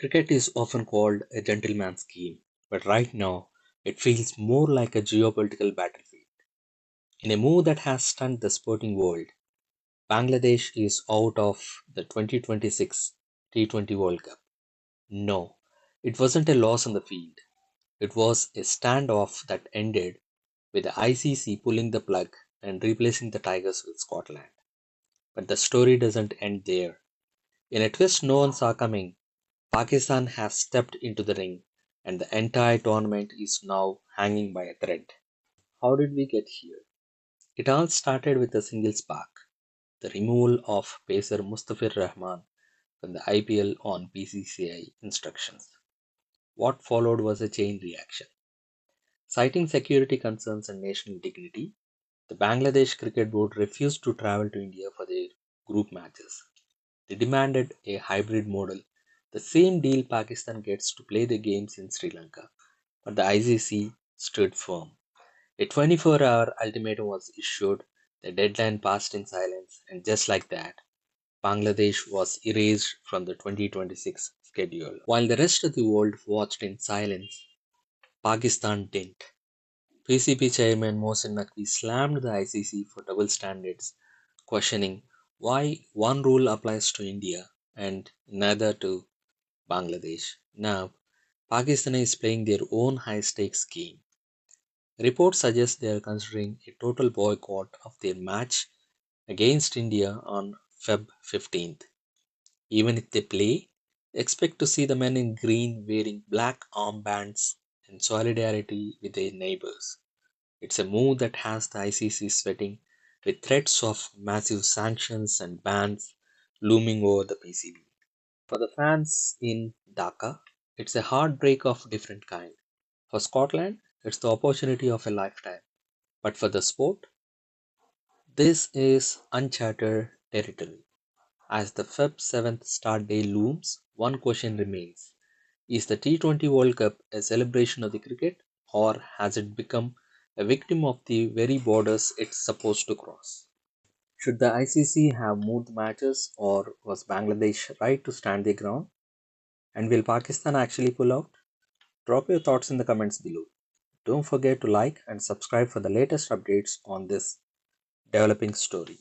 Cricket is often called a gentleman's game, but right now it feels more like a geopolitical battlefield. In a move that has stunned the sporting world, Bangladesh is out of the 2026 T20 World Cup. No, it wasn't a loss on the field. It was a standoff that ended with the ICC pulling the plug and replacing the Tigers with Scotland. But the story doesn't end there. In a twist no one saw coming, Pakistan has stepped into the ring, and the entire tournament is now hanging by a thread. How did we get here? It all started with a single spark: the removal of pacer Mustafizur Rahman from the IPL on BCCI instructions. What followed was a chain reaction. Citing security concerns and national dignity, the Bangladesh Cricket Board refused to travel to India for their group matches. They demanded a hybrid model, the same deal Pakistan gets to play the games in Sri Lanka, but the ICC stood firm. A 24-hour ultimatum was issued, the deadline passed in silence, and just like that, Bangladesh was erased from the 2026 schedule. While the rest of the world watched in silence, Pakistan didn't. PCB chairman Mohsin Naqvi slammed the ICC for double standards, questioning why one rule applies to India and another to Bangladesh. Now, Pakistan is playing their own high stakes game. Reports suggest they are considering a total boycott of their match against India on Feb 15th. Even if they play, expect to see the men in green wearing black armbands in solidarity with their neighbors. It's a move that has the ICC sweating, with threats of massive sanctions and bans looming over the PCB. For the fans in Dhaka, it's a heartbreak of a different kind. For Scotland, it's the opportunity of a lifetime. But for the sport, this is uncharted territory. As the Feb 7th start day looms, one question remains: is the T20 World Cup a celebration of the cricket, or has it become a victim of the very borders it's supposed to cross? Should the ICC have moved matches, or was Bangladesh right to stand their ground? And will Pakistan actually pull out? Drop your thoughts in the comments below. Don't forget to like and subscribe for the latest updates on this developing story.